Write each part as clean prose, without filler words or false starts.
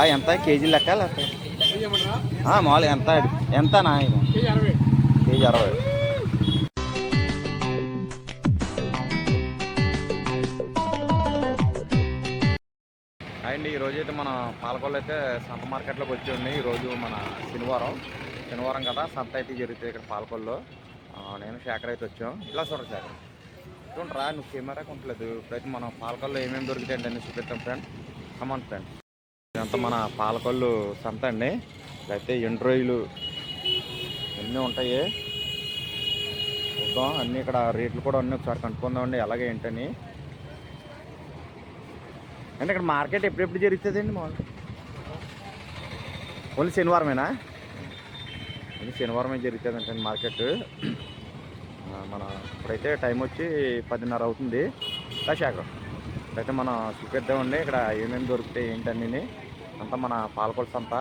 ఎంత కేజీ లెక్క లేకపోతే మామూలుగా ఎంత ఎంతనా కేజీ 60. అండ్ ఈరోజు అయితే మన పాలకొల్లు అయితే సంత మార్కెట్లోకి వచ్చి ఉంది. ఈరోజు మన శనివారం కదా, సంత అయితే జరుగుతుంది ఇక్కడ పాలకొల్లు. నేను శేఖర్ అయితే వచ్చాం. ఇలా చూడరు శేఖర్, చూడరా నువ్వు కెమెరా కొట్టలేదు. ఇప్పుడైతే మనం పాలకొల్లు ఏమేమి దొరుకుతాయండి అన్ని చూపిస్తాం ఫ్రెండ్. కమాన్ ఫ్రెండ్, ఇదంతా మన పాలకొల్లు సంత అండి. అయితే ఎండ్రోయిలు ఎన్ని ఉంటాయి చూద్దాం. అన్నీ ఇక్కడ రేట్లు కూడా అన్నీ ఒకసారి కనుక్కుందామండి ఎలాగే ఏంటని. అంటే ఇక్కడ మార్కెట్ ఎప్పుడెప్పుడు జరుగుతుందండి? మామూలు ఓన్లీ శనివారమేనా? ఓన్లీ శనివారమే జరుగుతుంది అంటే మార్కెట్. మన ఇప్పుడైతే టైం వచ్చి 10:30 అవుతుంది. శేఖరం అయితే మనం చూపిద్దామండి ఇక్కడ ఏమేమి దొరుకుతాయి ఏంటన్నీ. అంతా మన పాలకొల్లు సంత.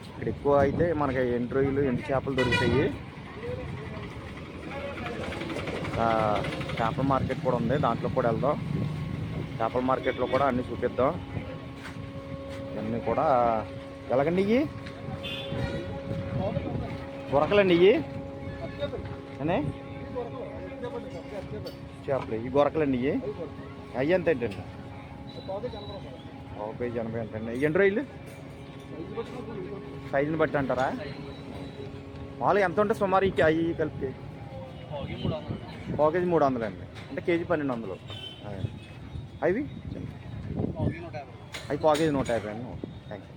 ఇక్కడ ఎక్కువ అయితే మనకి ఎండు రొయ్యలు, ఎండు చేపలు దొరుకుతాయి. చేపల మార్కెట్ కూడా ఉంది, దాంట్లో కూడా వెళ్దాం. చేపల మార్కెట్లో కూడా అన్నీ చూపిద్దాం. ఇవన్నీ కూడా ఎలాగండి? ఇవి గొరకలండి. ఇవి అనే చేపలు, ఈ గొరకలండి. ఇవి అవి ఎంత ఏంటండి? 1 కేజీ 80 ఎంతండి? ఎండు రొయ్యలు సైజుని బట్టి అంటారా? మామూలుగా ఎంత ఉంటుంది సుమారు అవి కలిపి? 1 కేజీ 300 అండి. అంటే కేజీ 1200. అవి 1 కేజీ 150 అండి. Thank you.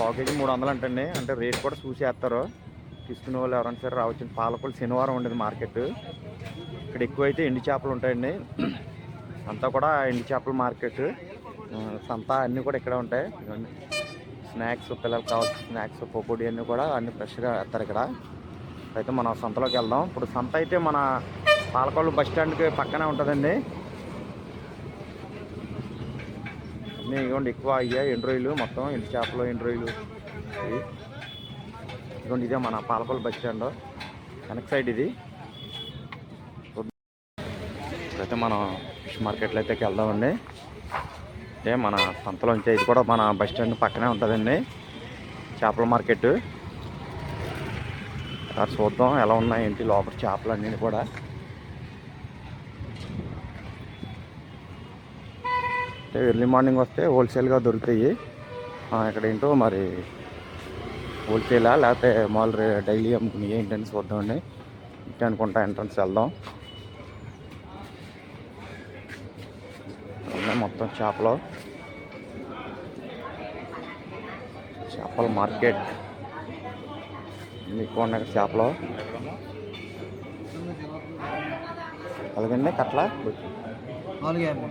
1 కేజీ 300 అంటండి. అంటే రేట్ కూడా చూసేస్తారు. తీసుకునే వాళ్ళు ఎవరైనా సరే రావచ్చు. పాలకొల్లు శనివారం ఉండేది మార్కెట్. ఇక్కడ ఎక్కువైతే ఎండు చేపలు ఉంటాయండి. అంతా కూడా ఎండు చేపల మార్కెట్ సంత. అన్నీ కూడా ఇక్కడ ఉంటాయి. స్నాక్స్, పిల్లలకు కావాల్సిన స్నాక్స్, పకోడీ అన్నీ కూడా అన్నీ ఫ్రెష్గా వేస్తారు ఇక్కడ. అయితే మనం సంతలోకి వెళ్దాం. ఇప్పుడు సంత అయితే మన పాలకొల్లు బస్ స్టాండ్కి పక్కనే ఉంటుందండి. అన్నీ ఇవ్వండి ఎక్కువ అయ్యాయి ఎండు రొయ్యలు, మొత్తం ఎండు చేపలు, ఎండు రొయ్యలు ఇవి ఇదిగోండి. ఇదే మన పాలకొల్లు బస్ స్టాండ్ వెనక సైడ్ ఇది. అయితే మనం ఫిష్ మార్కెట్లో అయితే వెళ్దామండి. అంటే మన సంతలోంచి ఇది కూడా మన బస్ స్టాండ్ పక్కనే ఉంటుందండి చేపల మార్కెట్. అక్కడ చూద్దాం ఎలా ఉన్నాయి ఏంటి లోపల చేపలు అన్నీ కూడా. అంటే ఎర్లీ మార్నింగ్ వస్తే హోల్సేల్గా దొరుకుతాయి. ఇక్కడ ఏంటో మరి హోల్సేలా లేకపోతే మామూలు డైలీ అమ్ముకుని ఏంటని చూద్దామండి. ఇంటి అనుకుంటా ఎంట్రన్స్ వెళ్దాం. మొత్తం చేపల మార్కెట్ ఎక్కువ ఉన్నాయి చేపలు. అలాగండి కట్ల 450.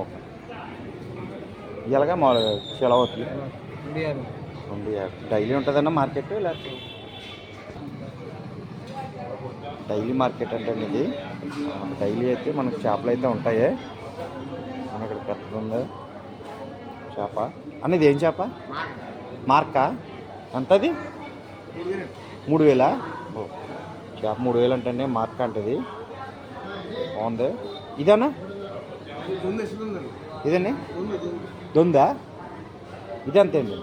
ఓకే. ఇలాగా మామూలుగా చిలవచ్చి 250. డైలీ ఉంటుందన్న మార్కెట్ లేకపోతే? డైలీ మార్కెట్ అంటే ఇది. డైలీ అయితే మనకు చేపలు అయితే ఉంటాయి. మన ఇక్కడ పెద్దది ఉంది చేప అనేది. ఏం చేప? మార్కా? ఎంతది? 3000. చేప 3000 అంటే మార్కా అంటది. బాగుంది. ఇదేనా? ఇదండి దొందా? ఇదంతే అండి.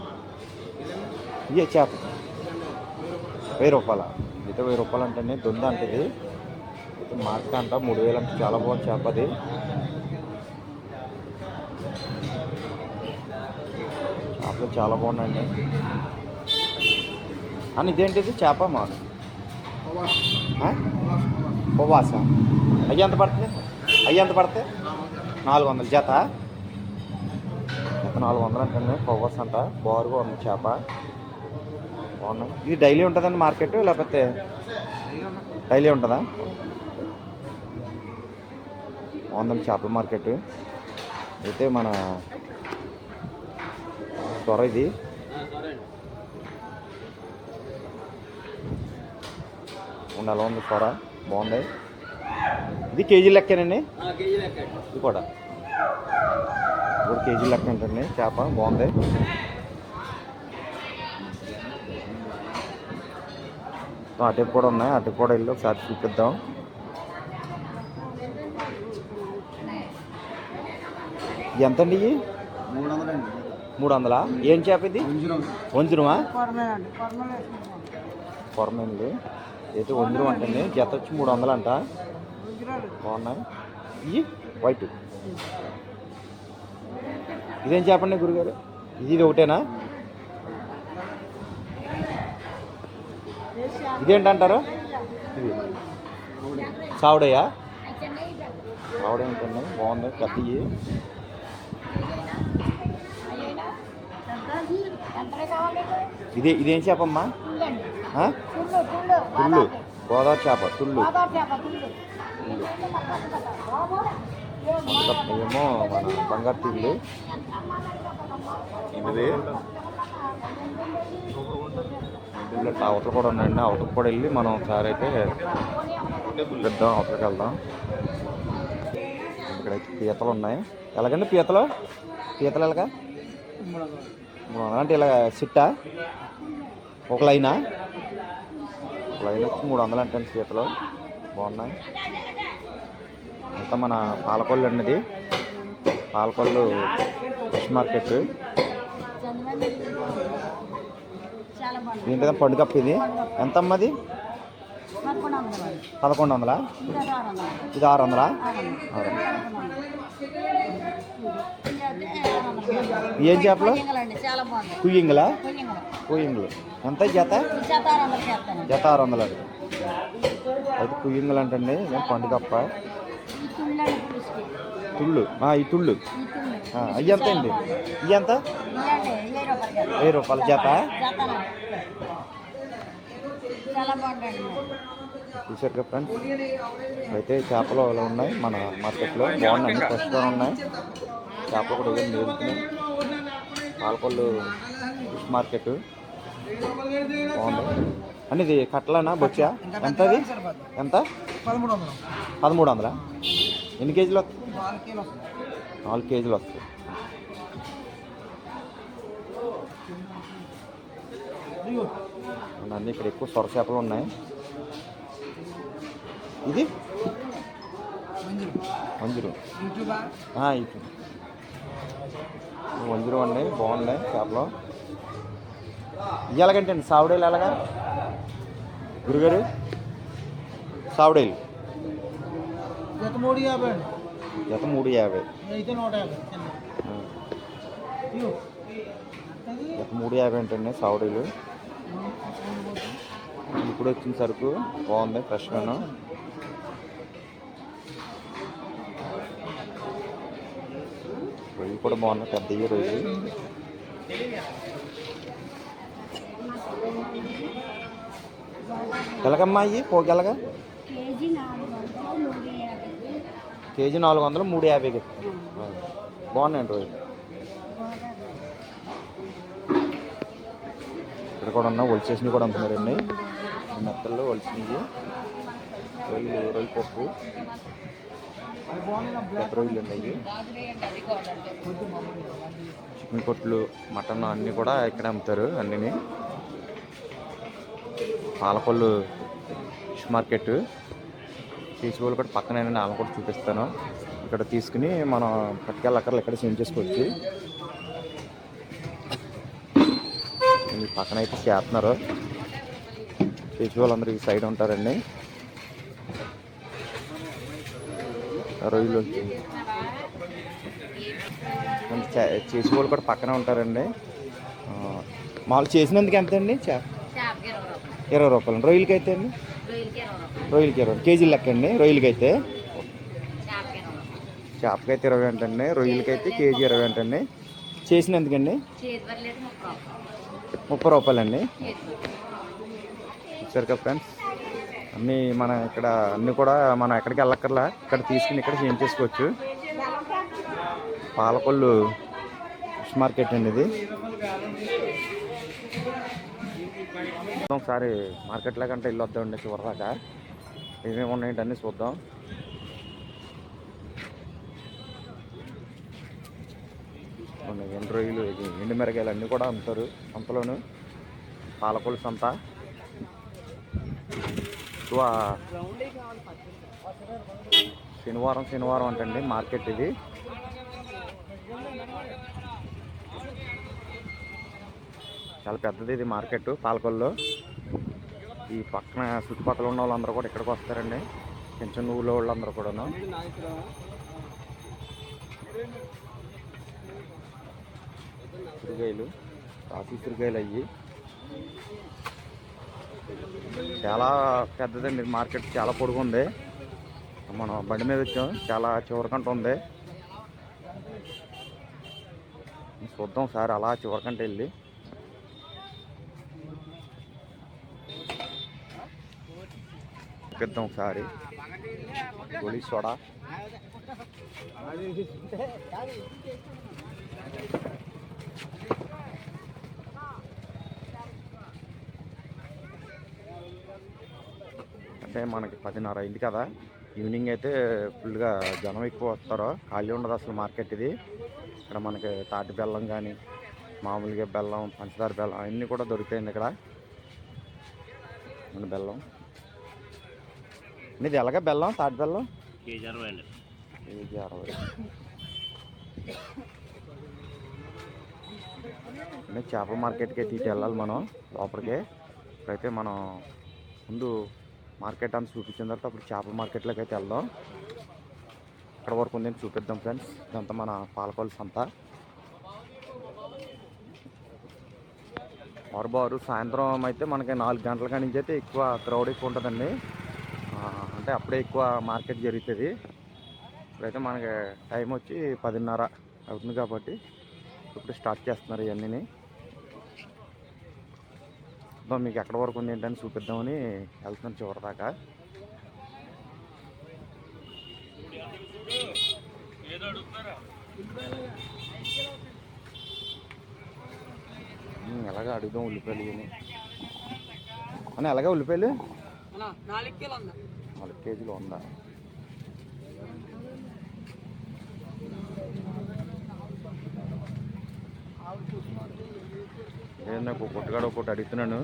ఇదే చేప 1000 రూపాయలు. అయితే 1000 రూపాయలు అంటే దొంద అంటది. అయితే మార్క అంట 3000 అంటే చాలా బాగుంది చేప అది. చేపలు చాలా బాగున్నాయండి. అని ఇదేంటిది చేప? మా పొవాస. అయ్యి ఎంత పడుతుంది? 400 జత. 400 అంటే పొవాస అంట. బారుగా ఉంది చేప, బాగున్నాయి. ఇది డైలీ ఉంటుందండి మార్కెట్ లేకపోతే? డైలీ ఉంటుందా? బాగుందండి చేపల మార్కెట్. అయితే మన త్వర ఇది ఎలా ఉంది త్వర? బాగుంది. ఇది కేజీ లెక్కేనండి. ఇది కూడా కేజీ లెక్క ఉంటుంది చేప. బాగుంది. అటుకు కూడా ఉన్నాయి. అటుకు కూడా వెళ్ళి ఒకసారి చూపిద్దాం. ఎంతండి ఇవి? 300. ఏం చేప ఇది? వంజురమా? కొరమేన్లు అయితే వంజురం అంటండి. జత వచ్చి 300 అంట. బాగున్నాయి. ఇవి వైట్. ఇదేం చేపండి గురుగారు? ఇది ఒకటేనా? ఇదేంటంటారు? ఇది సావుడయ్యా? సావుడే ఉంటుంది. బాగుంది. పెద్దవి. ఇదేం చేపమ్మా? తుళ్ళు. గోదావరి చేప తుళ్ళు. ఏమో మన బంగారు తీగలు. ఇది అవతల కూడా ఉన్నాయండి. అవతల కూడా వెళ్ళి మనం ఒకసారి అయితే వెళ్దాం. అవతలకి వెళ్దాం. ఇక్కడైతే పీతలు ఉన్నాయి. ఎలాగండి పీతలు? పీతలు ఎలాగా? 300 అంటే ఇలా సిట్టా? ఒక లైనా? లైన్ వచ్చి 300 అంటే పీతలు. బాగున్నాయి. అంతా మన పాలకొల్లు అండి. ఇది పాలకొల్లు ఫిష్ మార్కెట్. ఏంటిదా పండుగ ఇది? ఎంత అమ్మది? 1100. ఇది 600. ఏం చేపలు? కుయ్యింగులా? కుయ్యింగులు ఎంత జత? జత 600. అయితే కుయ్యింగులు అంటండి. ఏం పండుగప్ప. తుళ్ళు. ఈ తుళ్ళు అవి ఎంత అండి? ఇవి ఎంత? 1000 రూపాయలు జత. చూసారు కదా ఫ్రెండ్స్. అయితే చేపలు అలా ఉన్నాయి మన మార్కెట్లో. బాగున్నాయి. అన్ని ఫ్రెష్గా ఉన్నాయి. చేపలు కూడా ఏం నేర్చుకున్నాయి. పాలకొల్లు ఫిష్ మార్కెట్ బాగుంది. అండి ఇది కట్టలనా బొచ్చా? ఎంత అది? ఎంత? 1300. ఎన్ని కేజీలు వస్తాయి? 4 కేజీలు వస్తాయి. అన్నీ ఇక్కడ ఎక్కువ సొర చేపలు ఉన్నాయి. ఇది వంజురు. వంజురు అండి. బాగున్నాయి చేపలు. ఎలాగంటే అండి సావుడేలు ఎలాగా గురుగారు? సావుడేలు జత 350. జత 350 ఏంటండి సావుడేలు. ఇప్పుడు వచ్చిన సరుకు బాగుంది. ఫ్రెష్గాను. రొయ్యలు కూడా బాగున్నాయి. పెద్దవి రొయ్యలు. ఎలాగమ్మా అయ్యి పోకి ఎలాగా? కేజీ 400, 350. బాగున్నాయండి రొయ్యలు. ఇక్కడ కూడా ఉన్న ఒలిచేసినవి కూడా అమ్ముతున్నారండి. మెత్తల్లో ఒలిచినవి రొయ్యలు పప్పు పెద్ద రొయ్యలు ఉన్నాయి. చికెన్ కొట్లు మటన్ అన్నీ కూడా ఇక్కడ అమ్ముతారు. అన్నీ పాలకొల్లు ఫిష్ మార్కెట్. తీసుకొని కూడా పక్కన నాన్న కూడా చూపిస్తాను. ఇక్కడ తీసుకుని మనం పట్టుకెళ్ళక్కర్లు ఇక్కడ చేంజ్ చేసుకోవచ్చు. ఈ పక్కన అయితే చేస్తున్నారు. చేసి వాళ్ళందరూ ఈ సైడ్ ఉంటారండి. రొయ్యలు చేసి వాళ్ళు కూడా పక్కనే ఉంటారండి. మామూలు చేసినందుకు ఎంత అండి? 20 రూపాయలు. రొయ్యలకి అయితే అండి? రొయ్యలకి 20 కేజీలు లెక్క అండి. రొయ్యలకి అయితే చేపకైతే 20 అంటండి. రొయ్యలకి అయితే కేజీ 20 అంటండి. చేసినందుకండి 30 రూపాయలండి. చూసారు కదా ఫ్రెండ్స్. అన్నీ మన ఇక్కడ అన్నీ కూడా మనం ఎక్కడికి వెళ్ళక్కర్లా. ఇక్కడ తీసుకుని ఇక్కడ చేంజ్ చేసుకోవచ్చు. పాలకొల్లు ఫిష్ మార్కెట్ అండి ఇది. ఒకసారి మార్కెట్లో కంటే వెళ్ళి వద్దామండి చివరిదాకా. ఏమేమి ఉన్నాయంటే అన్నీ చూద్దాం. ఎండు రొయ్యలు, ఎండు మిరగాయలు అన్నీ కూడా అమ్ముతారు సంతలోను. పాలకొల్లు సంత. శనివారం అంటండి మార్కెట్ ఇది. చాలా పెద్దది ఇది మార్కెట్ పాలకొల్లో. ఈ పక్కన చుట్టుపక్కల ఉన్న వాళ్ళందరూ కూడా ఇక్కడికి వస్తారండి, చిన్న చిన్న ఊళ్ళో వాళ్ళందరూ కూడాను. ఉసిరికాయలు, కాఫీ ఉసిరికాయలు అయ్యి చాలా పెద్దదండి మార్కెట్, చాలా పొడుగు ఉంది. మనం బండి మీద వచ్చాం, చాలా చివరికంట ఉంది. చూద్దాం సార్ అలా చివరికంట వెళ్ళి. చూపిద్దాం ఒకసారి. గోలీ సోడా, అంటే మనకి 10:30 అయింది కదా, ఈవినింగ్ అయితే ఫుల్గా జనం ఎక్కువ వస్తారు, ఖాళీ ఉండదు అసలు మార్కెట్ ఇది. ఇక్కడ మనకి తాటి బెల్లం కానీ, మామూలుగా బెల్లం, పంచదార బెల్లం అన్నీ కూడా దొరుకుతాయండి ఇక్కడ. మన బెల్లం ఇది ఎలాగ బెల్లం, తాటి బెల్లం కేజీ 60 అండి. కేజీ 60. చేపల మార్కెట్కి అయితే ఇటు వెళ్ళాలి మనం లోపలికి. ఇప్పుడైతే మనం ముందు మార్కెట్ అంతా చూపించిన తర్వాత అప్పుడు చేపల మార్కెట్లోకి అయితే వెళ్దాం. ఇక్కడ వరకు ఉంది చూపిద్దాం ఫ్రెండ్స్. ఇదంతా మన పాలకొల్లు సంత. బారు సాయంత్రం అయితే మనకి 4 గంటల కాడి నుంచి అయితే ఎక్కువ క్రౌడ్ ఎక్కువ ఉంటుందండి. అంటే అప్పుడే ఎక్కువ మార్కెట్ జరుగుతుంది. ఇప్పుడైతే మనకి టైం వచ్చి 10:30 అవుతుంది కాబట్టి ఇప్పుడు స్టార్ట్ చేస్తున్నారు ఇవన్నీ. మీకు ఎక్కడ వరకు ఉంది ఏంటని చూపిద్దామని వెళ్తున్నాను చివరి దాకా. ఎలాగ అడుగుదాం ఉల్లిపాయలు అని. ఎలాగ ఉల్లిపాయలు 4 కేజీలు ఉందా? ఏదన్నా కొట్టుగాడు ఒకటి అడుగుతున్నాను.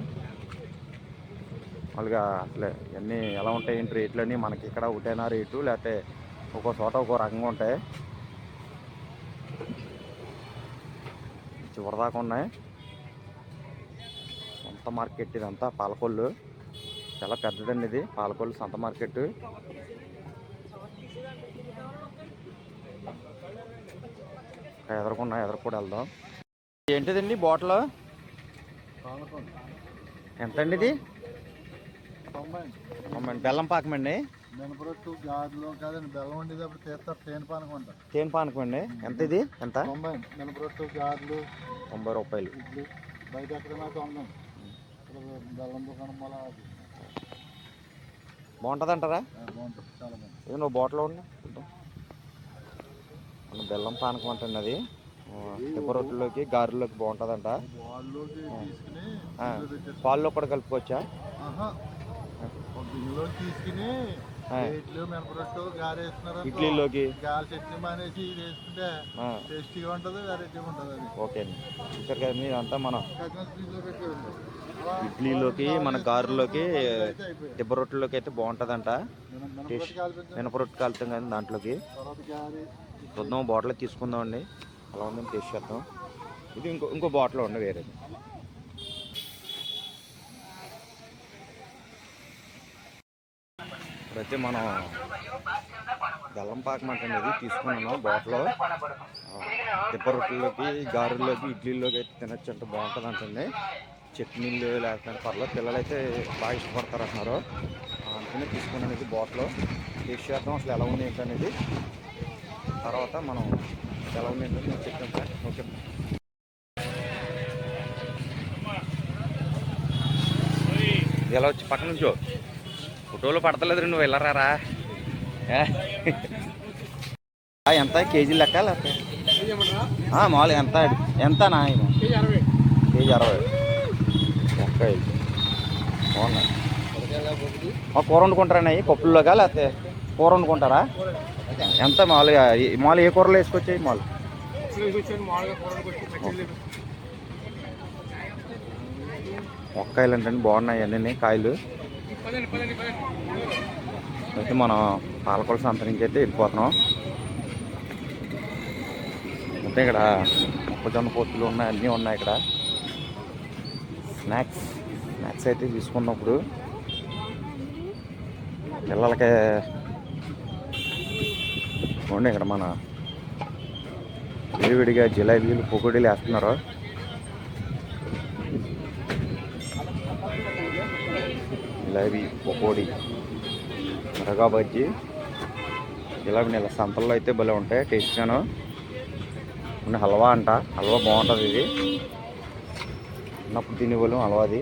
వాళ్ళుగా అసలే ఇవన్నీ ఎలా ఉంటాయి ఏంటి రేట్లన్నీ, మనకి ఇక్కడ ఒకటేనా రేటు లేకపోతే ఒక్కో చోట ఒక్కో రకంగా ఉంటాయి. చివరిదాకా ఉన్నాయి. సంత మార్కెట్ ఇదంతా పాలకొల్లు, చాలా పెద్దదండి ఇది పాలకొల్లు సంత మార్కెట్. ఎదురుకుండా వెళ్దాం. ఏంటిదండి బాటిల్ ఎంతండి ఇది? 90. బెల్లం పాకమండి. తేనె పానకం అండి. ఎంత ఇది? ఎంత? 90 రూపాయలు. బాగుంటుంది అంటారా? ఇది నువ్వు బాటిల్ ఉండి బెల్లం పానకం అంటండి అది. తిప్ప రొట్టెలోకి గారెల్లోకి బాగుంటుందంట. పాల్లో కూడా కలుపుకోవచ్చా? ఇడ్లీలోకి ఓకే అండి. చూసారు కదా మీరు అంతా మన ఇడ్లీలోకి, మన గారెల్లోకి, తిప్ప రొట్టెలోకి అయితే బాగుంటుందంట. టేస్ట్ మినపరొట్టు కాలుతాం కానీ దాంట్లోకి. చూద్దాం బాటిల్ తీసుకుందాం అండి, అలా ఉందని టేస్ట్ చేద్దాం. ఇది ఇంకో బాటిల్ ఉండి వేరేది. ఇప్పుడైతే మనం బెల్లం పాకం అంటే ఇది తీసుకున్నాను బాటిల్. తిప్ప రొట్టెల్లోకి, గారెల్లోకి, ఇడ్లీలోకి అయితే తినచ్చు అంటే బాగుంటుంది అంటండి. చట్నీలు లేకపోతే పర్లేదు, పిల్లలు అయితే బాగా ఇష్టపడతారు అంటున్నారు. అందుకనే తీసుకున్నాను ఇది బాటిల్. టేస్ట్ చేద్దాం అసలు ఎలా ఉంది ఏంటనేది. తర్వాత మనం ఎలా ఉంది ఏంటని నేను చెప్తాను సార్. ఓకే. ఎలా వచ్చి పక్క నుంచో ఫోటోలు పడతలేదు, నువ్వు వెళ్ళరారా? ఎంత కేజీ లెక్క లేకపోతే మామూలుగా ఎంత? ఎంతనా? కేజీ 60. ఒక్కాయి బాగున్నాయి. కూర వండుకుంటారా? పప్పుల్లోగా లేకపోతే కూర వండుకుంటారా? ఎంత మామూలుగా ఏ కూరలో వేసుకొచ్చాయి? మామూలు ఒక్కాయలు అంటే బాగున్నాయి అన్నీ కాయలు. అయితే మనం పాలకొల్లు సంత నుంచి అయితే వెళ్ళిపోతున్నాం. మొత్తం ఇక్కడ మొక్కజొన్న పొత్తులు ఉన్నాయి, అన్నీ ఉన్నాయి ఇక్కడ. స్నాక్స్ అయితే తీసుకున్నప్పుడు పిల్లలకి చూడండి ఇక్కడ మన విడివిడిగా జిలేబీలు పకోడీలు వేస్తున్నారు. జిలేబీ పకోడీ మిరగా బజ్జీ జిలేబీ నెల సంతల్లో అయితే భలే ఉంటాయి టేస్ట్గాను. హల్వా అంట, హల్వా బాగుంటుంది. ఇది ఉన్నప్పుడు తినేవాళ్ళం హల్వాది.